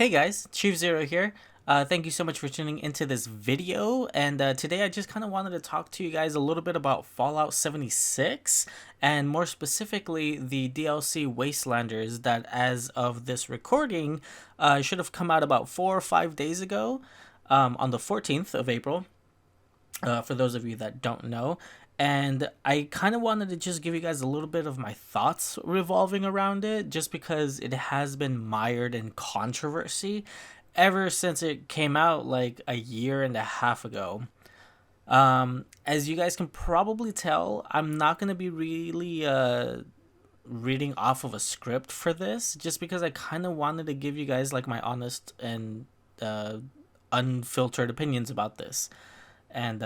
Hey guys, Chief Zero here. Thank you so much for tuning into this video. And today I just kind of wanted to talk to you guys a little bit about Fallout 76 and more specifically the DLC Wastelanders that, as of this recording, should have come out about 4 or 5 days ago on the 14th of April, for those of you that don't know. And I kind of wanted to just give you guys a little bit of my thoughts revolving around it, just because it has been mired in controversy ever since it came out like a year and a half ago. As you guys can probably tell, I'm not going to be really reading off of a script for this, just because I kind of wanted to give you guys like my honest and unfiltered opinions about this. And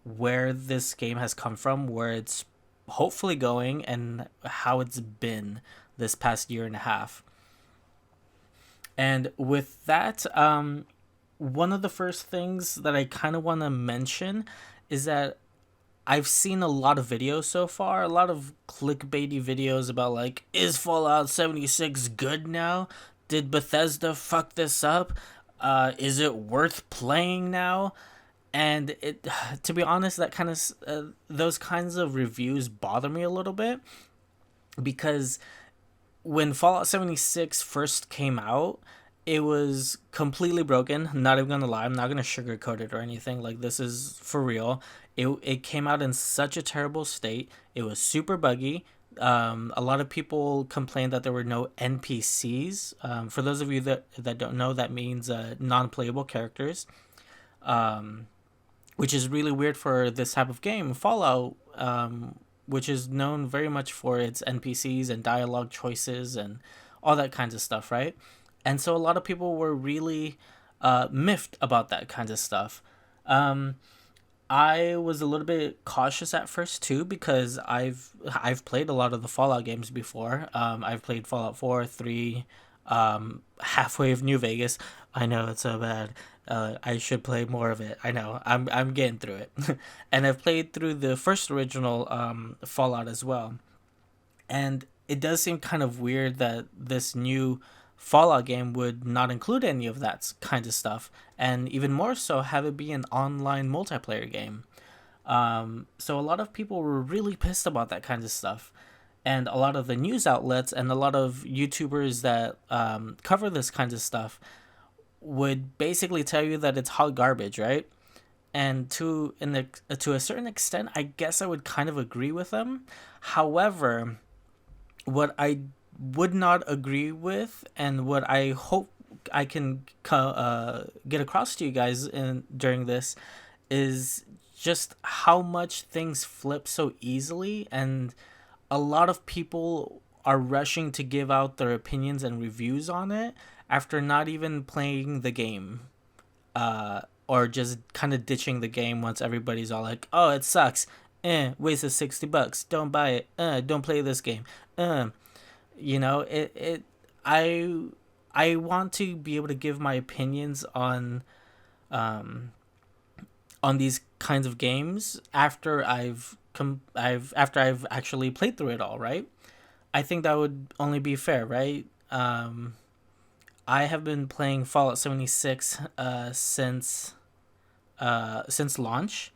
where this game has come from, where it's hopefully going, and how it's been this past year and a half. And with that, one of the first things that I kind of want to mention is that I've seen a lot of videos so far, a lot of clickbaity videos about like, is Fallout 76 good now? Did Bethesda fuck this up? Is it worth playing now? And it, to be honest, that kind of those kinds of reviews bother me a little bit, because when Fallout 76 first came out, it was completely broken. Not even gonna lie, I'm not gonna sugarcoat it or anything. Like, this is for real. It came out in such a terrible state. It was super buggy. A lot of people complained that there were no NPCs. For those of you that don't know, that means non-playable characters. Which is really weird for this type of game, Fallout, which is known very much for its NPCs and dialogue choices and all that kinds of stuff, right? And so a lot of people were really miffed about that kind of stuff. I was a little bit cautious at first too, because I've played a lot of the Fallout games before. I've played Fallout 4, 3, halfway of New Vegas. I know it's so bad. I should play more of it. I know. I'm getting through it, and I've played through the first original Fallout as well. And it does seem kind of weird that this new Fallout game would not include any of that kind of stuff, and even more so have it be an online multiplayer game. So a lot of people were really pissed about that kind of stuff. And a lot of the news outlets and a lot of YouTubers that cover this kind of stuff would basically tell you that it's hot garbage, right? And to a certain extent, I guess I would kind of agree with them. However, what I would not agree with, and what I hope I can get across to you guys during this, is just how much things flip so easily, and a lot of people are rushing to give out their opinions and reviews on it after not even playing the game, or just kind of ditching the game once everybody's all like, "Oh, it sucks. Wasted $60. Don't buy it. Don't play this game." It. I want to be able to give my opinions on these kinds of games after after I've actually played through it all, right? I think that would only be fair, right? I have been playing Fallout 76 since launch,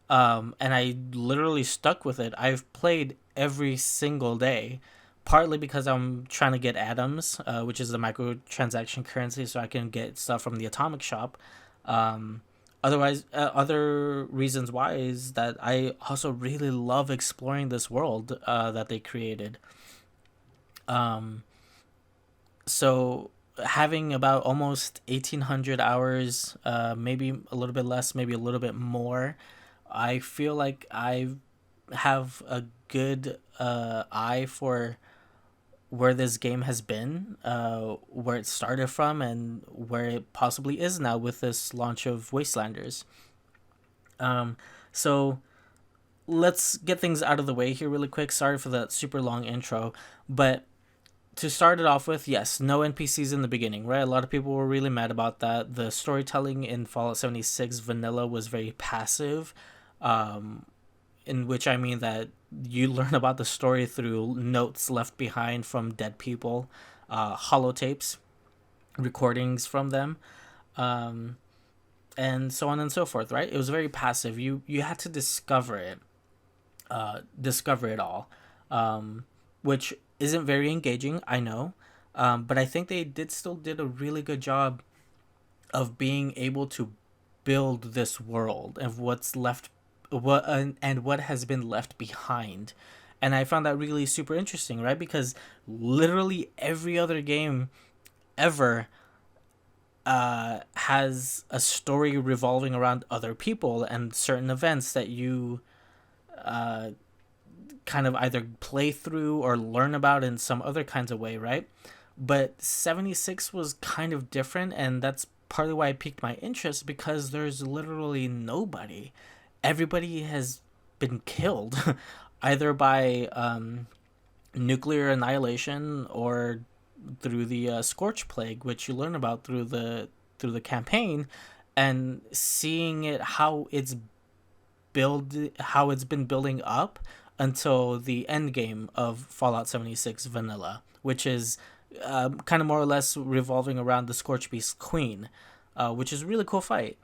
and I literally stuck with it. I've played every single day, partly because I'm trying to get atoms, which is the microtransaction currency, so I can get stuff from the atomic shop. Otherwise, other reasons why is that I also really love exploring this world that they created. So having about almost 1,800 hours, maybe a little bit less, maybe a little bit more, I feel like I have a good eye for where this game has been, where it started from, and where it possibly is now with this launch of Wastelanders. So let's get things out of the way here really quick. Sorry for that super long intro, but to start it off with, yes, no NPCs in the beginning, right? A lot of people were really mad about that. The storytelling in Fallout 76 vanilla was very passive, in which I mean that you learn about the story through notes left behind from dead people, holotapes. recordings from them, um, and so on and so forth. Right? It was very passive. You had to discover it all, which isn't very engaging. I know, but I think they did a really good job of being able to build this world of what's left, and what has been left behind. And I found that really super interesting, right? Because literally every other game ever has a story revolving around other people and certain events that you uh, kind of either play through or learn about in some other kinds of way, right? But 76 was kind of different, and that's partly why it piqued my interest, because there's literally nobody. Everybody has been killed either by nuclear annihilation or through the scorch plague, which you learn about through the campaign, and seeing it how it's been building up until the end game of Fallout 76 Vanilla, which is kind of more or less revolving around the Scorch Beast Queen, which is a really cool fight.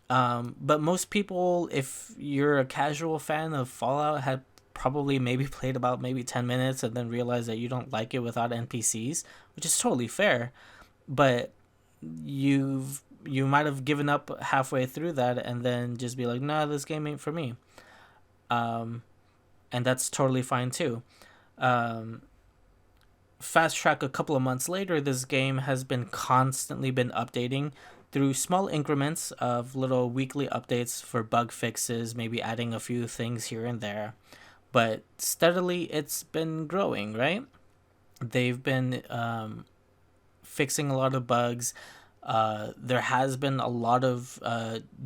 But most people, if you're a casual fan of Fallout, had probably maybe played about maybe 10 minutes and then realized that you don't like it without NPCs, which is totally fair. But you might have given up halfway through that and then just be like, nah, this game ain't for me. Um, and that's totally fine too. Um, Fast track a couple of months later, this game has been constantly been updating through small increments of little weekly updates for bug fixes, maybe adding a few things here and there. But steadily, it's been growing, right? They've been fixing a lot of bugs. There has been a lot of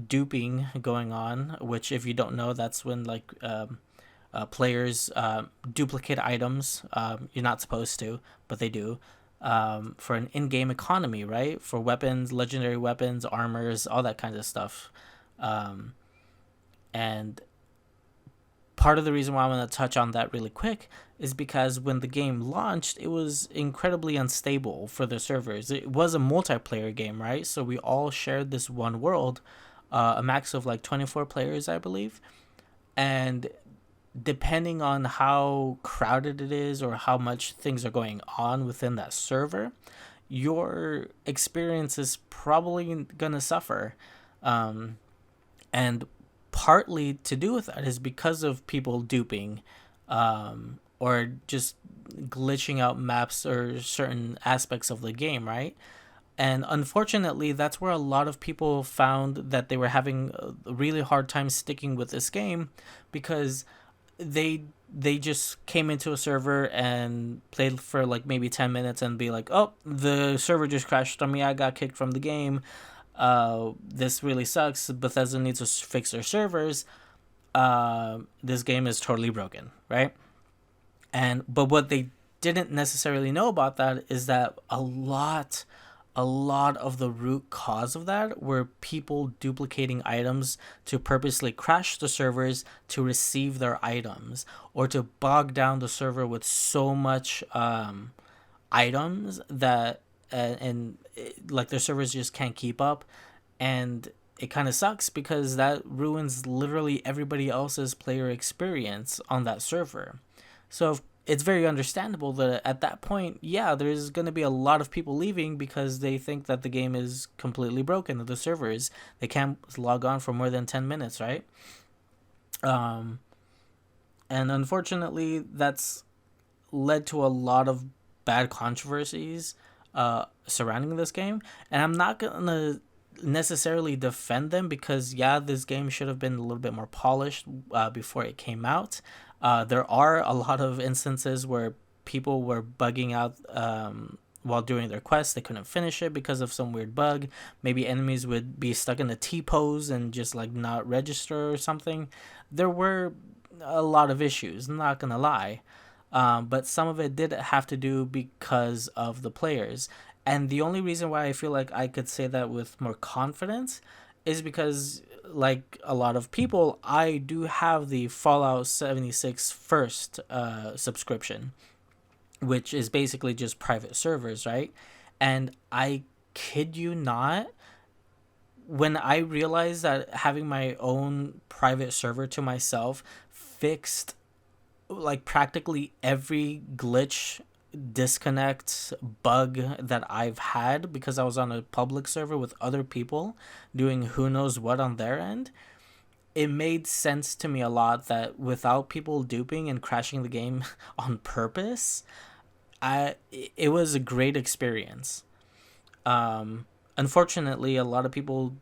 duping going on, which, if you don't know, that's when like players duplicate items. You're not supposed to, but they do. For an in-game economy, right? For weapons, legendary weapons, armors, all that kind of stuff. And part of the reason why I'm going to touch on that really quick is because when the game launched, it was incredibly unstable for the servers. It was a multiplayer game, right? So we all shared this one world, a max of like 24 players, I believe. And depending on how crowded it is or how much things are going on within that server, your experience is probably gonna suffer. And partly to do with that is because of people duping, or just glitching out maps or certain aspects of the game, right? And unfortunately, that's where a lot of people found that they were having a really hard time sticking with this game, because they just came into a server and played for like maybe 10 minutes and be like, oh, the server just crashed on me, I got kicked from the game, this really sucks, Bethesda needs to fix their servers, this game is totally broken, right? And but what they didn't necessarily know about that is that a lot of the root cause of that were people duplicating items to purposely crash the servers to receive their items, or to bog down the server with so much items that like their servers just can't keep up. And it kind of sucks because that ruins literally everybody else's player experience on that server. So it's very understandable that at that point, yeah, there's going to be a lot of people leaving because they think that the game is completely broken, that the servers, they can't log on for more than 10 minutes, right? Um, and unfortunately, that's led to a lot of bad controversies surrounding this game. And I'm not going to necessarily defend them, because yeah, this game should have been a little bit more polished before it came out. There are a lot of instances where people were bugging out while doing their quest. They couldn't finish it because of some weird bug. Maybe enemies would be stuck in a T-pose and just like not register or something. There were a lot of issues, not gonna lie. But some of it did have to do because of the players. And the only reason why I feel like I could say that with more confidence is because, like a lot of people, I do have the Fallout 76 First subscription, which is basically just private servers, right? And I kid you not, when I realized that having my own private server to myself fixed like practically every glitch, disconnect, bug that I've had because I was on a public server with other people doing who knows what on their end, it made sense to me a lot that without people duping and crashing the game on purpose, I it was a great experience. Unfortunately, a lot of people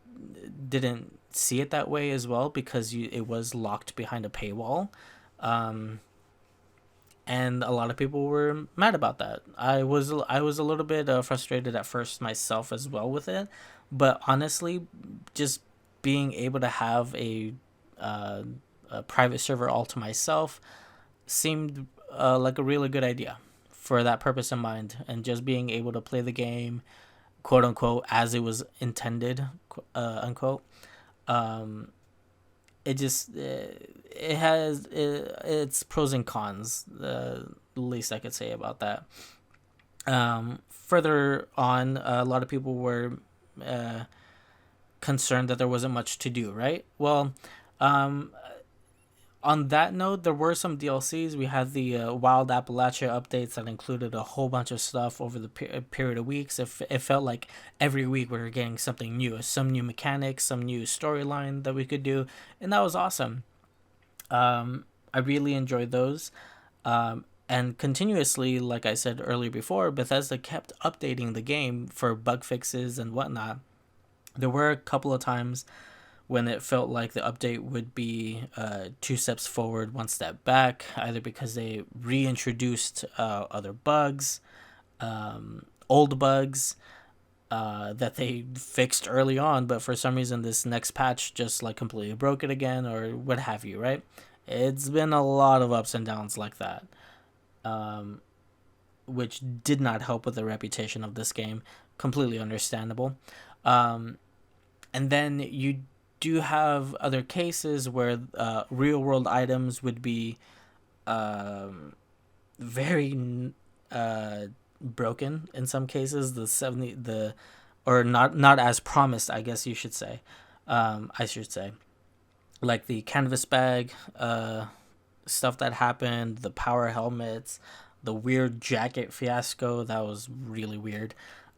didn't see it that way as well because it was locked behind a paywall. Um, and a lot of people were mad about that. I was a little bit frustrated at first myself as well with it, but honestly, just being able to have uh, a private server all to myself seemed like a really good idea for that purpose in mind, and just being able to play the game, quote unquote, as it was intended, unquote. Um, it just it has its pros and cons. The least I could say about that. Further on, a lot of people were uh, concerned that there wasn't much to do. Right. Well, um, on that note, there were some DLCs. We had the Wild Appalachia updates that included a whole bunch of stuff over the period of weeks. It felt like every week we were getting something new, some new mechanics, some new storyline that we could do, and that was awesome. I really enjoyed those. And continuously, like I said earlier before, Bethesda kept updating the game for bug fixes and whatnot. There were a couple of times when it felt like the update would be two steps forward, one step back, either because they reintroduced other bugs, old bugs that they fixed early on, but for some reason this next patch just like completely broke it again, or what have you, right? It's been a lot of ups and downs like that, which did not help with the reputation of this game. Completely understandable. Um, and then you do have other cases where real world items would be um, very broken in some cases. The 70 the or not as promised, I guess you should say. I should say, like the canvas bag stuff that happened, the power helmets, the weird jacket fiasco that was really weird,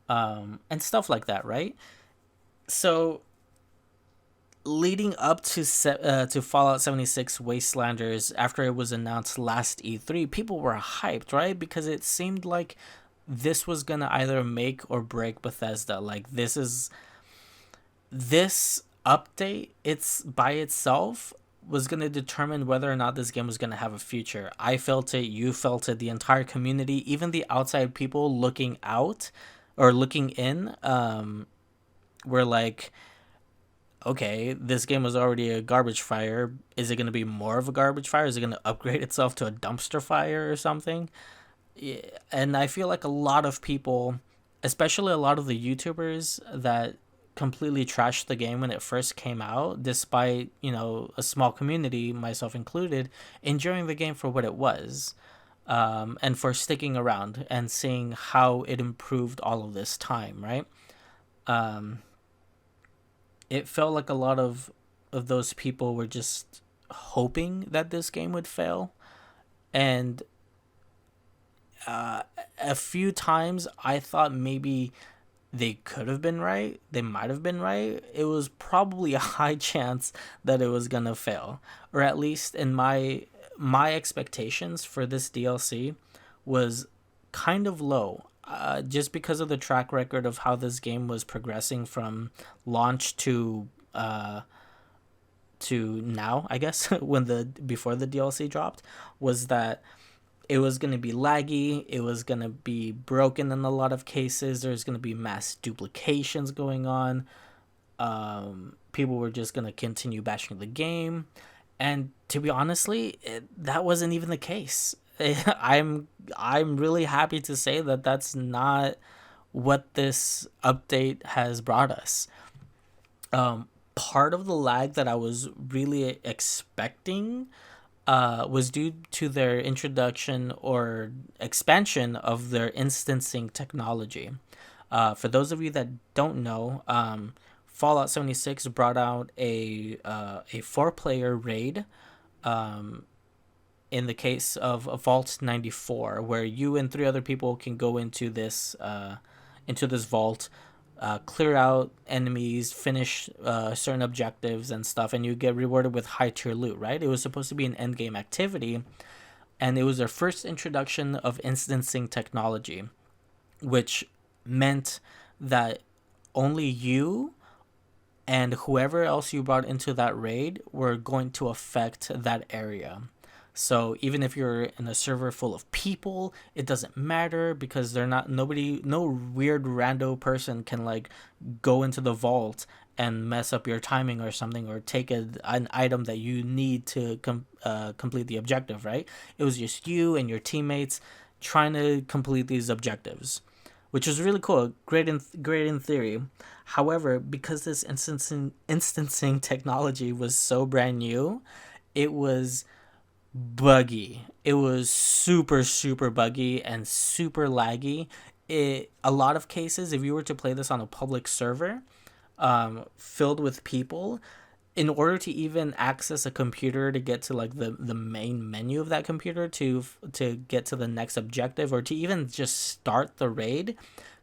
and stuff like that, right? So leading up to Fallout 76 Wastelanders, after it was announced last E3, people were hyped, right? Because it seemed like this was gonna either make or break Bethesda. Like this update, it's by itself was gonna determine whether or not this game was gonna have a future. I felt it, you felt it, the entire community, even the outside people looking out or looking in, were like, okay, this game was already a garbage fire. Is it going to be more of a garbage fire? Is it going to upgrade itself to a dumpster fire or something? Yeah, and I feel like a lot of people, especially a lot of the YouTubers that completely trashed the game when it first came out, despite, a small community, myself included, enjoying the game for what it was. And for sticking around and seeing how it improved all of this time, right? Um, it felt like a lot of those people were just hoping that this game would fail, and uh, a few times I thought maybe they could have been right, they might have been right. It was probably a high chance that it was gonna fail, or at least in my expectations for this DLC was kind of low, just because of the track record of how this game was progressing from launch to now, I guess, when the before the DLC dropped, was that it was going to be laggy, it was going to be broken in a lot of cases, there's going to be mass duplications going on. People were just going to continue bashing the game, and to be honestly, that wasn't even the case. I'm really happy to say that that's not what this update has brought us. Part of the lag that I was really expecting was due to their introduction or expansion of their instancing technology. For those of you that don't know, Fallout 76 brought out a 4 player raid. Um, in the case of Vault 94, where you and 3 other people can go into this vault, clear out enemies, finish certain objectives and stuff, and you get rewarded with high tier loot. Right? It was supposed to be an end game activity, and it was their first introduction of instancing technology, which meant that only you and whoever else you brought into that raid were going to affect that area. So even if you're in a server full of people, it doesn't matter because they're not nobody no weird rando person can like go into the vault and mess up your timing or something, or take an item that you need to complete the objective, right? It was just you and your teammates trying to complete these objectives, which is really cool. Great in theory. However, because this instancing technology was so brand new, it was buggy. It was super buggy and super laggy. A lot of cases, if you were to play this on a public server, filled with people, in order to even access a computer to get to like the main menu of that computer to get to the next objective, or to even just start the raid,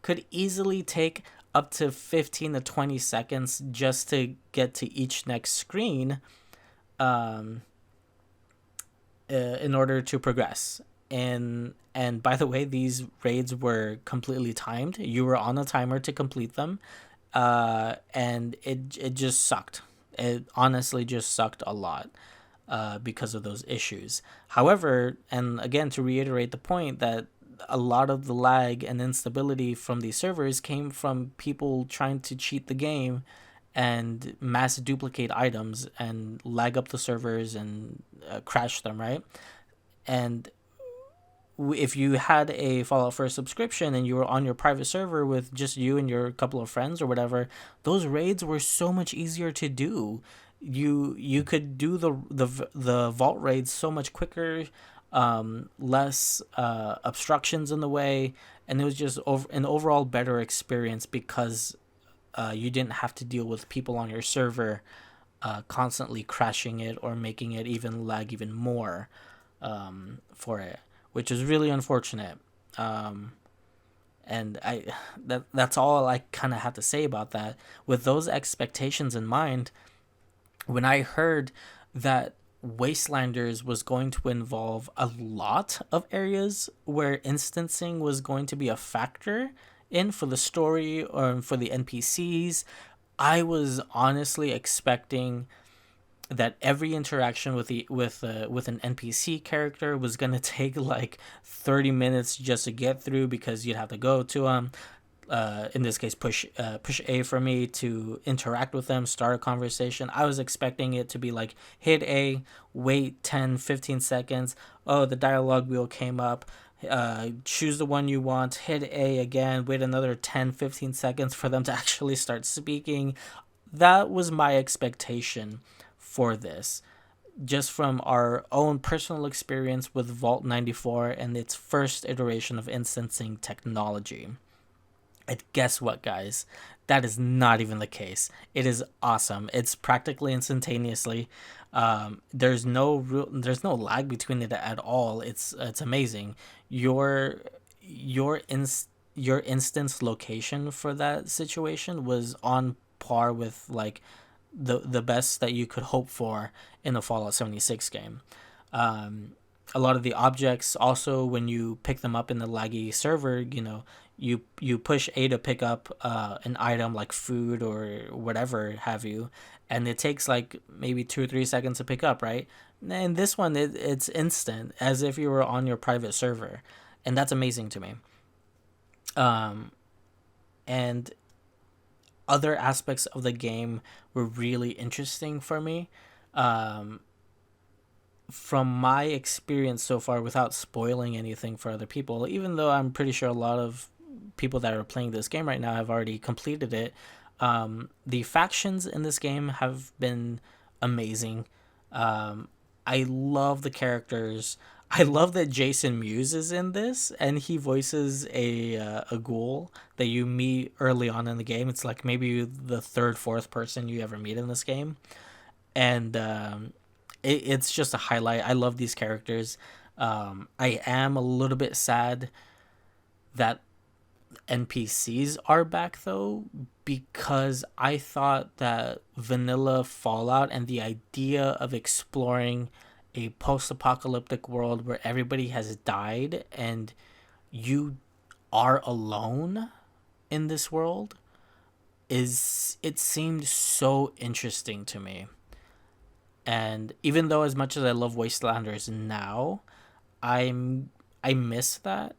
could easily take up to 15 to 20 seconds just to get to each next screen, um, in order to progress. And by the way, these raids were completely timed. You were on a timer to complete them, and it just sucked. It honestly just sucked a lot, because of those issues. However, and again, to reiterate the point, that a lot of the lag and instability from these servers came from people trying to cheat the game and mass duplicate items and lag up the servers and crash them, right? And if you had a Fallout First subscription and you were on your private server with just you and your couple of friends or whatever, those raids were so much easier to do. You could do the vault raids so much quicker, less obstructions in the way, and it was just an overall better experience because you didn't have to deal with people on your server constantly crashing it or making it even lag even more, for it, which is really unfortunate. And that's all I kind of have to say about that. With those expectations in mind, when I heard that Wastelanders was going to involve a lot of areas where instancing was going to be a factor in for the story or for the NPCs, I was honestly expecting that every interaction with an NPC character was gonna take like 30 minutes just to get through, because you'd have to go to them. In this case, push A for me to interact with them, start a conversation. I was expecting it to be like, hit A, wait 10-15 seconds. Oh, the dialogue wheel came up. Choose the one you want, hit A again, wait another 10-15 seconds for them to actually start speaking. That was my expectation for this, just from our own personal experience with Vault 94 and its first iteration of instancing technology. And guess what, guys? That is not even the case. It is awesome. It's practically instantaneously. There's no lag between it at all. It's amazing. Your instance location for that situation was on par with like the best that you could hope for in a Fallout 76 game. A lot of the objects also, when you pick them up in the laggy server, you push A to pick up an item like food or whatever have you, and it takes like maybe 2 or 3 seconds to pick up, right? And this one, it's instant, as if you were on your private server, and that's amazing to me. And other aspects of the game were really interesting for me. From my experience so far, without spoiling anything for other people, even though I'm pretty sure a lot of people that are playing this game right now have already completed it, the factions in this game have been amazing. I love the characters. I love that Jason Mewes is in this, and he voices a ghoul that you meet early on in the game. It's like maybe the third, fourth person you ever meet in this game, and it's just a highlight. I love these characters. I am a little bit sad that NPCs are back though, because I thought that vanilla Fallout and the idea of exploring a post-apocalyptic world where everybody has died and you are alone in this world, is it seemed so interesting to me. And even though as much as I love Wastelanders now, I'm I miss that.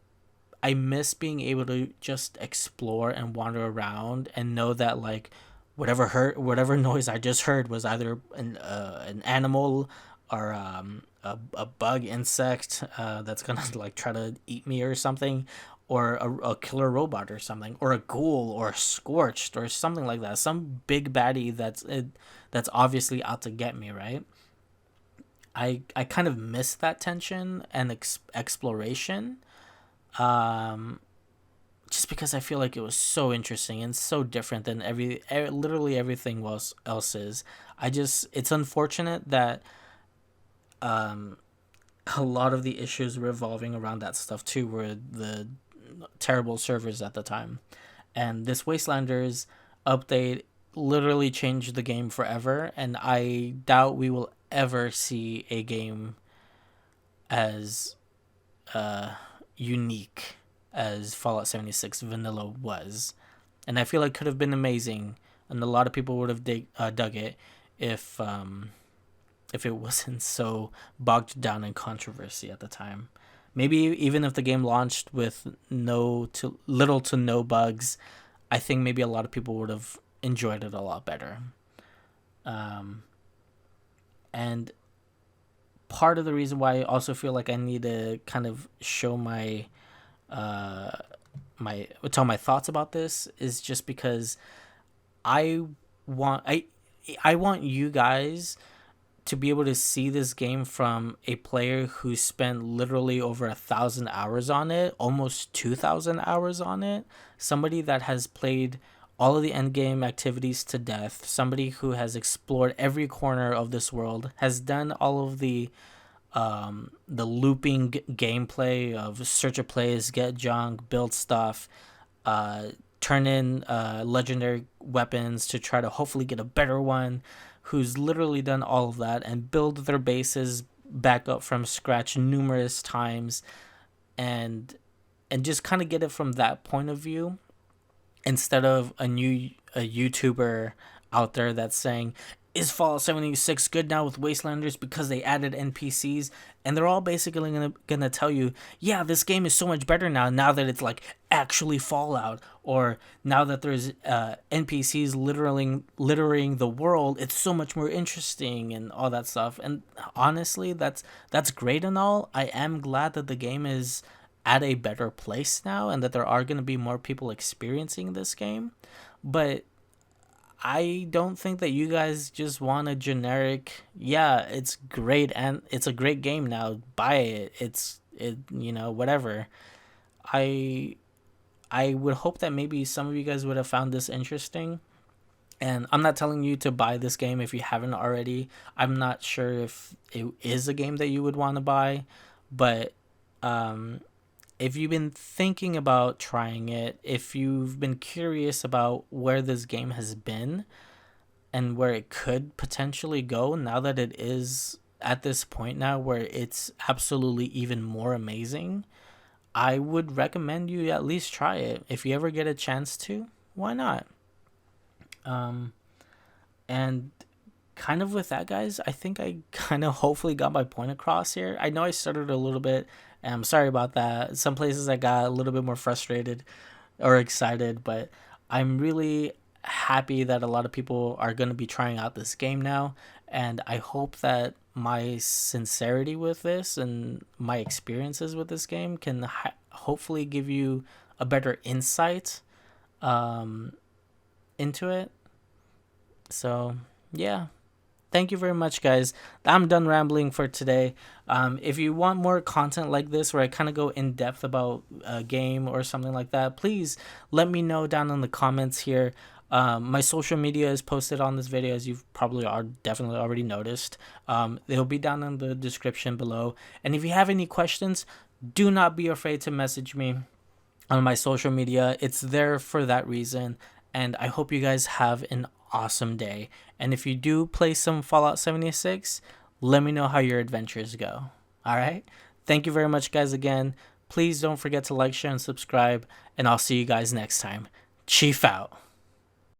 I miss being able to just explore and wander around and know that like whatever noise I just heard was either an animal or a bug insect that's gonna like try to eat me or something, or a killer robot or something, or a ghoul or a scorched or something like that, some big baddie that's obviously out to get me, right? I kind of miss that tension and exploration, um just because I feel like it was so interesting and so different than literally everything else is. I just It's unfortunate that um a lot of the issues revolving around that stuff too were the terrible servers at the time. And this Wastelanders update literally changed the game forever, and I doubt we will ever see a game as unique as Fallout 76 vanilla was. And I feel like could have been amazing, and a lot of people would have dug it if it wasn't so bogged down in controversy at the time. Maybe even if the game launched with little to no bugs, I think maybe a lot of people would have enjoyed it a lot better. Um, and part of the reason why I also feel like I need to kind of show uh tell my thoughts about this is just because I want I I want you guys to be able to see this game from a player who spent literally over 1,000 hours on it, almost 2,000 hours on it. Somebody that has played all of the end game activities to death. Somebody who has explored every corner of this world, has done all of the looping gameplay of search a place, get junk, build stuff, uh, turn in legendary weapons to try to hopefully get a better one, who's literally done all of that and build their bases back up from scratch numerous times, and just kind of get it from that point of view, instead of a YouTuber out there that's saying, is Fallout 76 good now with Wastelanders because they added NPCs? And they're all basically gonna tell you, yeah, this game is so much better now that it's like actually Fallout, or now that there's NPCs littering the world, it's so much more interesting and all that stuff. And honestly, that's great and all. I am glad that the game is at a better place now and that there are going to be more people experiencing this game. But I don't think that you guys just want a generic, yeah, it's great and it's a great game now, buy it. Whatever. I I would hope that maybe some of you guys would have found this interesting. And I'm not telling you to buy this game if you haven't already. I'm not sure if it is a game that you would want to buy, but um if you've been thinking about trying it, if you've been curious about where this game has been and where it could potentially go now that it is at this point now where it's absolutely even more amazing, I would recommend you at least try it. If you ever get a chance to, why not? Um, and kind of with that, guys, I think I kind of hopefully got my point across here. I know I stuttered a little bit, and I'm sorry about that. Some places I got a little bit more frustrated or excited, but I'm really happy that a lot of people are going to be trying out this game now, and I hope that my sincerity with this and my experiences with this game can hopefully give you a better insight um, into it. So, yeah, Thank you very much, guys. I'm done rambling for today. If you want more content like this, where I kind of go in depth about a game or something like that, please let me know down in the comments here. My social media is posted on this video, as you've probably are definitely already noticed. It'll be down in the description below. And if you have any questions, do not be afraid to message me on my social media. It's there for that reason. And I hope you guys have an awesome day. And if you do play some Fallout 76, let me know how your adventures go. All right? Thank you very much, guys, again. Please don't forget to like, share, and subscribe. And I'll see you guys next time. Chief out.